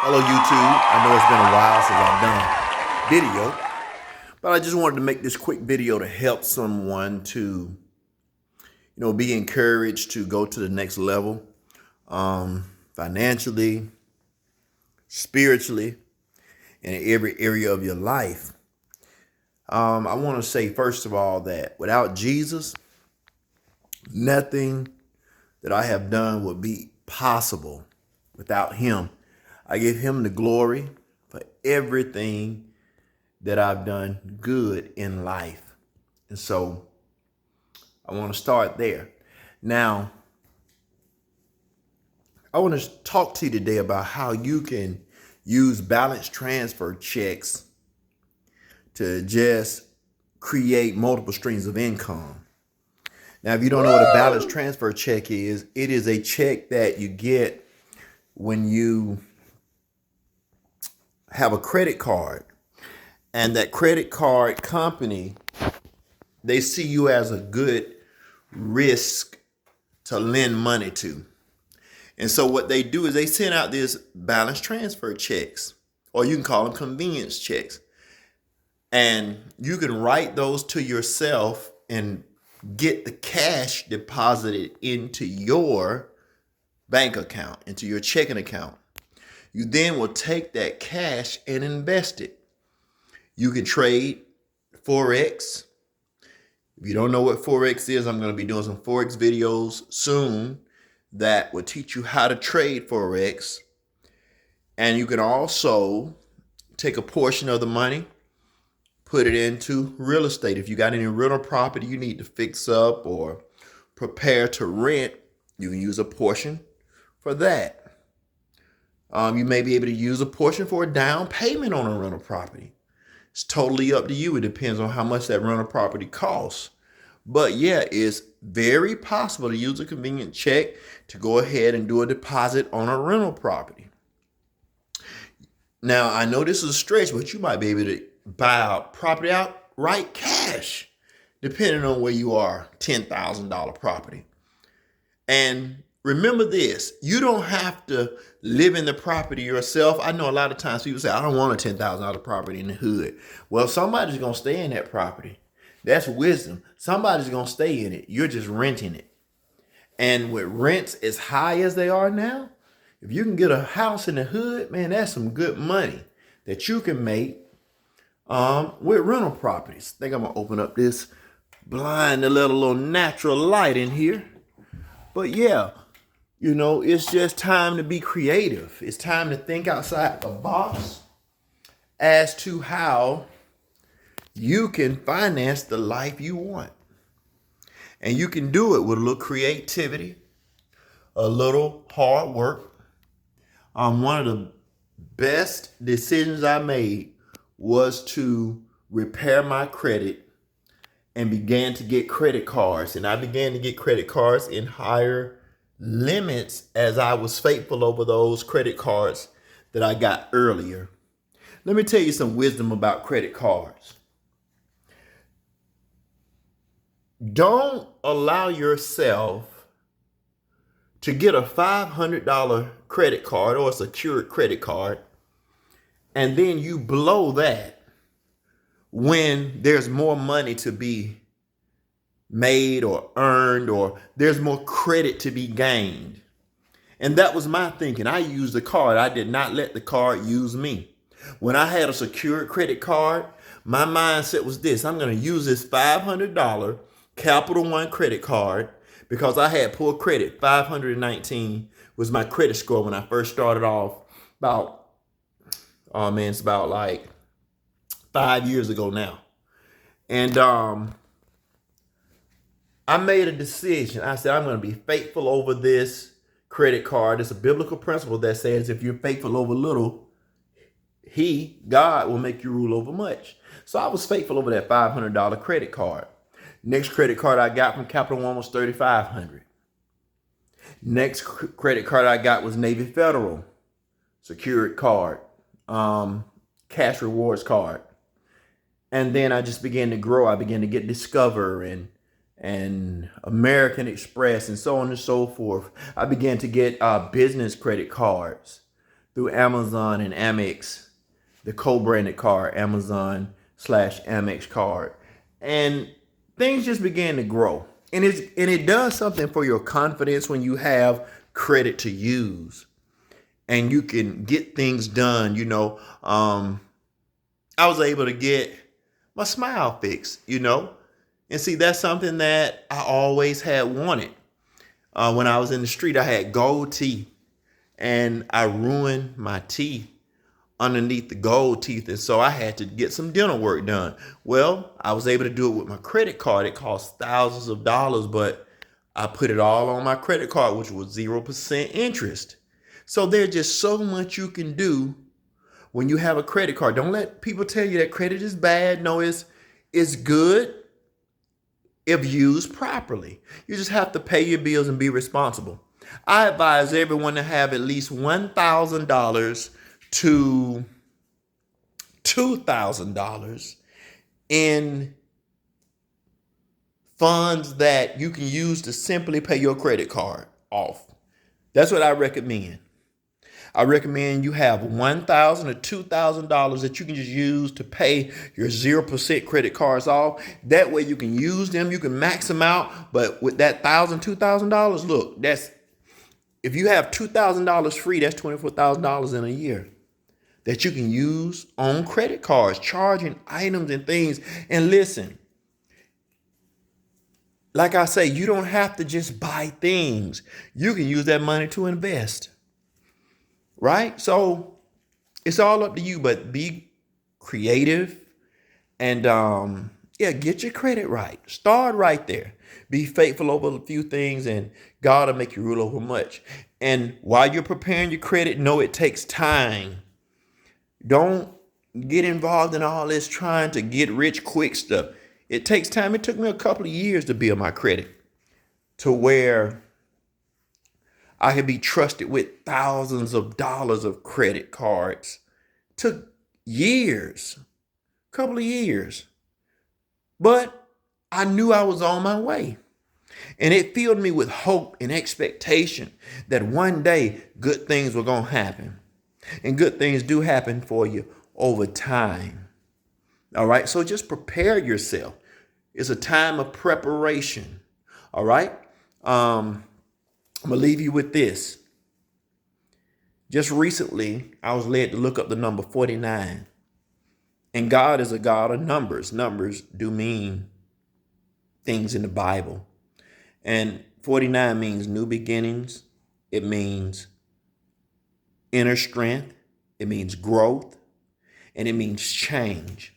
Hello, YouTube. I know it's been a while since I've done video, but I just wanted to make this quick video to help someone to, be encouraged to go to the next level, financially, spiritually, and in every area of your life. I want to say, first of all, that without Jesus, nothing that I have done would be possible without him. I give him the glory for everything that I've done good in life. And so I want to start there. Now, I want to talk to you today about how you can use balance transfer checks to just create multiple streams of income. Now, if you don't know what a balance transfer check is, it is a check that you get when you have a credit card, and that credit card company, they see you as a good risk to lend money to. And so what they do is they send out these balance transfer checks, or you can call them convenience checks. And you can write those to yourself and get the cash deposited into your bank account, into your checking account. You then will take that cash and invest it. You can trade Forex. If you don't know what Forex is, I'm going to be doing some Forex videos soon that will teach you how to trade Forex. And you can also take a portion of the money, put it into real estate. If you got any rental property you need to fix up or prepare to rent, you can use a portion for that. You may be able to use a portion for a down payment on a rental property. It's totally up to you. It depends on how much that rental property costs. But yeah, it's very possible to use a convenient check to go ahead and do a deposit on a rental property. Now, I know this is a stretch, but you might be able to buy a property outright cash, depending on where you are, $10,000 property. And remember this, you don't have to live in the property yourself. I know a lot of times people say, I don't want a $10,000 property in the hood. Well, somebody's going to stay in that property. That's wisdom. Somebody's going to stay in it. You're just renting it. And with rents as high as they are now, if you can get a house in the hood, man, that's some good money that you can make with rental properties. I think I'm going to open up this blind to let a little natural light in here. But yeah, it's just time to be creative. It's time to think outside the box as to how you can finance the life you want. And you can do it with a little creativity, a little hard work. One of the best decisions I made was to repair my credit and began to get credit cards. And I began to get credit cards in higher limits as I was faithful over those credit cards that I got earlier. Let me tell you some wisdom about credit cards. Don't allow yourself to get a $500 credit card or a secured credit card, and then you blow that when there's more money to be made or earned, or there's more credit to be gained. And that was my thinking. I used the card. I did not let the card use me. When I had a secured credit card, my mindset was this: I'm going to use this $500 Capital One credit card because I had poor credit. 519 was my credit score when I first started off it's about like 5 years ago now. And I made a decision. I said, I'm going to be faithful over this credit card. It's a biblical principle that says if you're faithful over little, God will make you rule over much. So I was faithful over that $500 credit card. Next credit card I got from Capital One was $3,500. Next credit card I got was Navy Federal secured card, cash rewards card. And then I just began to grow. I began to get Discover and American Express and so on and so forth. I began to get business credit cards through Amazon and Amex, the co-branded card, Amazon/Amex card. And things just began to grow. And it does something for your confidence when you have credit to use and you can get things done. I was able to get my smile fixed, and see, that's something that I always had wanted. When I was in the street, I had gold teeth and I ruined my teeth underneath the gold teeth. And so I had to get some dental work done. Well, I was able to do it with my credit card. It cost thousands of dollars, but I put it all on my credit card, which was 0% interest. So there's just so much you can do when you have a credit card. Don't let people tell you that credit is bad. No, it's good if used properly. You just have to pay your bills and be responsible. I advise everyone to have at least $1,000 to $2,000 in funds that you can use to simply pay your credit card off. That's what I recommend. I recommend you have $1,000 to $2,000 that you can just use to pay your 0% credit cards off. That way you can use them, you can max them out. But with that $1,000, $2,000, look, if you have $2,000 free, that's $24,000 in a year that you can use on credit cards, charging items and things. And listen, like I say, you don't have to just buy things. You can use that money to invest. Right? So it's all up to you, but be creative and get your credit right. Start right there. Be faithful over a few things and God will make you rule over much. And while you're preparing your credit, know it takes time. Don't get involved in all this trying to get rich quick stuff. It takes time. It took me a couple of years to build my credit to where I could be trusted with thousands of dollars of credit cards. Took years, a couple of years. But I knew I was on my way. And it filled me with hope and expectation that one day good things were going to happen. And good things do happen for you over time. All right. So just prepare yourself. It's a time of preparation. All right. I'm going to leave you with this. Just recently, I was led to look up the number 49. And God is a God of numbers. Numbers do mean things in the Bible. And 49 means new beginnings. It means inner strength. It means growth. And it means change.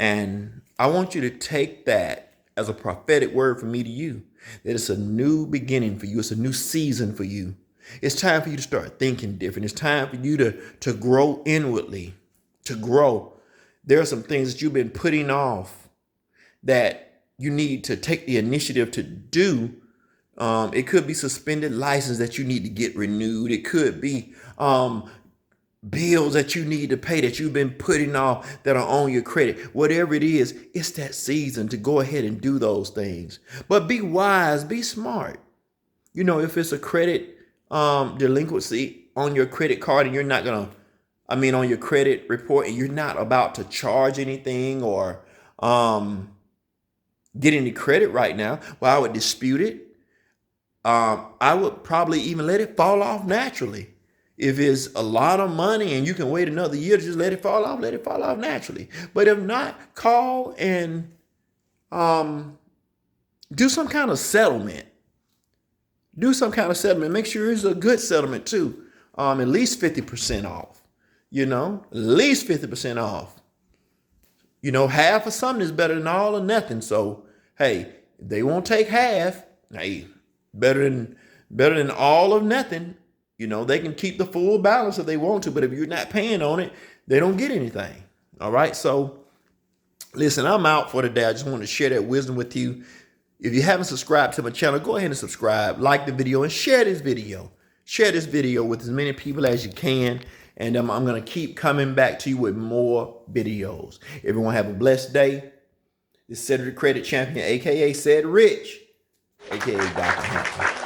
And I want you to take that as a prophetic word from me to you, that it's a new beginning for you. It's a new season for you. It's time for you to start thinking different. It's time for you to grow inwardly, to grow. There are some things that you've been putting off that you need to take the initiative to do. It could be suspended license that you need to get renewed. It could be bills that you need to pay that you've been putting off that are on your credit. Whatever it is, it's that season to go ahead and do those things. But be wise, be smart. If it's a credit delinquency on your credit card and you're not going to, on your credit report, and you're not about to charge anything or get any credit right now, well, I would dispute it. I would probably even let it fall off naturally. If it's a lot of money and you can wait another year to just let it fall off naturally. But if not, call and do some kind of settlement. Make sure it's a good settlement too. At least 50% off. At least 50% off. Half of something is better than all or nothing. So, hey, if they won't take half, hey, better than all or nothing. They can keep the full balance if they want to, but if you're not paying on it, they don't get anything. All right. So listen, I'm out for today. I just want to share that wisdom with you. If you haven't subscribed to my channel, go ahead and subscribe, like the video, and share this video. Share this video with as many people as you can. And I'm going to keep coming back to you with more videos. Everyone have a blessed day. This is Cedric the Credit Champion, a.k.a. Said Rich, a.k.a. Dr. Hampton.